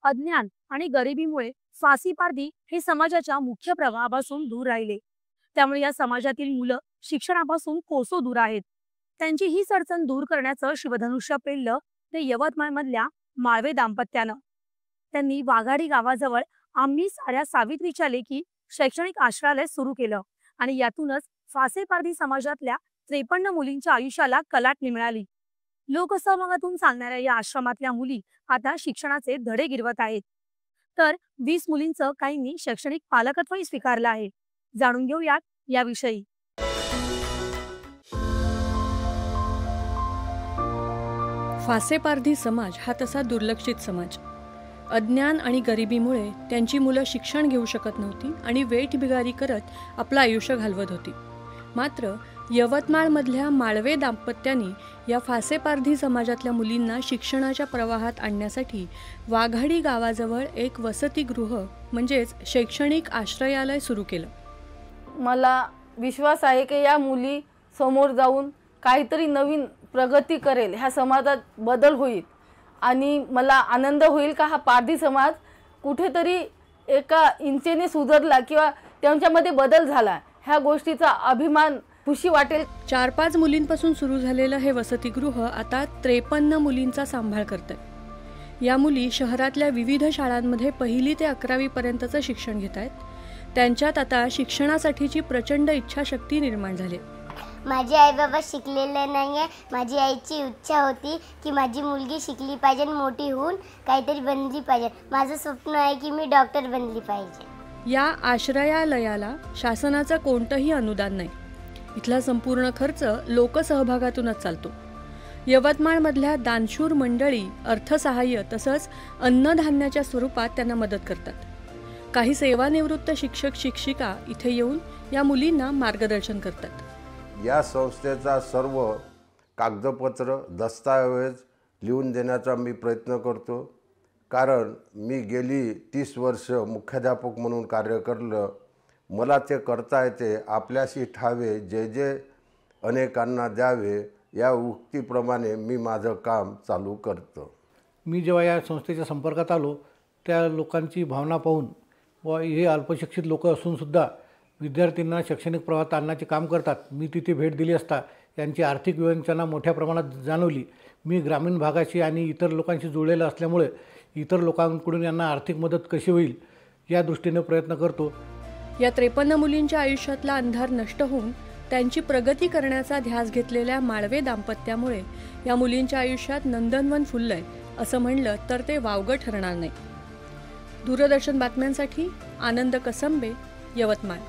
अज्ञान आणि गरिबीमुळे फासी पारधी हे समाजाच्या मुख्य प्रवाहापासून दूर राहिले। त्यामुळे या समाजातील मुलं शिक्षणापासून कोसो दूर आहेत। त्यांची ही अडचण दूर करण्याचं शिवधनुष्य पेललं ते यवतमाळमधल्या माळवे दाम्पत्यानं। त्यांनी वाघाडी गावाजवळ आम्ही साऱ्या सावित्रीच्या लेखी शैक्षणिक आश्रयालय सुरू केलं आणि यातूनच फासे पारधी समाजातल्या 53 मुलींच्या आयुष्याला कलाटणी मिळाली। लोकसहभागातून चालणाऱ्या या आश्रमातल्या मुली आता शिक्षणाचे धडे गिरवत आहेत। तर 20 मुलींचं काहींनी शैक्षणिक पालकत्वही स्वीकारलं आहे। जाणून घेऊयात याविषयी। फासे पारधी समाज हा तसा दुर्लक्षित समाज। अज्ञान आणि गरिबीमुळे त्यांची मुलं शिक्षण घेऊ शकत नव्हती आणि वेठबिगारी करत आपलं आयुष्य घालवत होती। मात्र यवतमाळमधल्या माळवे दाम्पत्यांनी या फासे पारधी समाजातल्या मुलींना शिक्षणाच्या प्रवाहात आणण्यासाठी वाघाडी गावाजवळ एक वसतिगृह म्हणजेच शैक्षणिक आश्रयालय सुरू केलं। मला विश्वास आहे की या मुली समोर जाऊन काहीतरी नवीन प्रगती करेल, ह्या समाजात बदल होईल आणि मला आनंद होईल का हा पारधी समाज कुठेतरी एका इंचेने सुधारला किंवा त्यांच्यामध्ये बदल झाला, ह्या गोष्टीचा अभिमान खुशी वाटेल। 4-5 मुलींपासून सुरू झालेलं हे वसतिगृह आता 53 मुलींचा सांभाळ करतंय। या मुली शहरातल्या विविध शाळांमध्ये 1ली ते 11वी पर्यंतचं शिक्षण घेत आहेत। त्यांच्यात आता शिक्षणासाठीची प्रचंड इच्छाशक्ती निर्माण झाली। माझे आई बाबा शिकलेले नाहीये। माझी आईची इच्छा होती की माझी मुलगी शिकली पाहिजे, मोठी होऊन काहीतरी बनली पाहिजे। माझं स्वप्न आहे की मी डॉक्टर बनली पाहिजे। या आश्रयालयाला शासनाचं कोणतंही अनुदान नाही। इथला संपूर्ण खर्च लोकसहभागातूनच चालतो। यवतमाळमधल्या दानशूर मंडळी अर्थसहाय्य तसंच अन्नधान्याच्या स्वरूपात त्यांना मदत करतात। काही सेवानिवृत्त शिक्षक शिक्षिका इथे येऊन या मुलींना मार्गदर्शन करतात। या संस्थेचा सर्व कागदपत्र दस्तऐवज लिहून देण्याचा मी प्रयत्न करतो, कारण मी गेली 30 वर्ष मुख्याध्यापक म्हणून कार्य करलं। मला ते करता येते। आपल्याशी ठावे जे जे अनेकांना द्यावे या उक्तीप्रमाणे मी माझं काम चालू करतो। मी जेव्हा या संस्थेच्या संपर्कात आलो त्या लोकांची भावना पाहून व हे अल्पशिक्षित लोक असूनसुद्धा विद्यार्थ्यांना शैक्षणिक प्रवाहात आणण्याचे काम करतात। मी तिथे भेट दिली असता यांची आर्थिक विवंचना मोठ्या प्रमाणात जाणवली। मी ग्रामीण भागाशी आणि इतर लोकांशी जोडलेलं असल्यामुळे इतर लोकांकडून यांना आर्थिक मदत कशी होईल या दृष्टीने प्रयत्न करतो। या 53 मुलींच्या आयुष्यातला अंधार नष्ट होऊन त्यांची प्रगती करण्याचा ध्यास घेतलेल्या माळवे दाम्पत्यामुळे या मुलींच्या आयुष्यात नंदनवन फुललंय असं म्हणलं तर ते वावगं ठरणार नाही। दूरदर्शन बातम्यांसाठी आनंद कसंबे, यवतमाळ।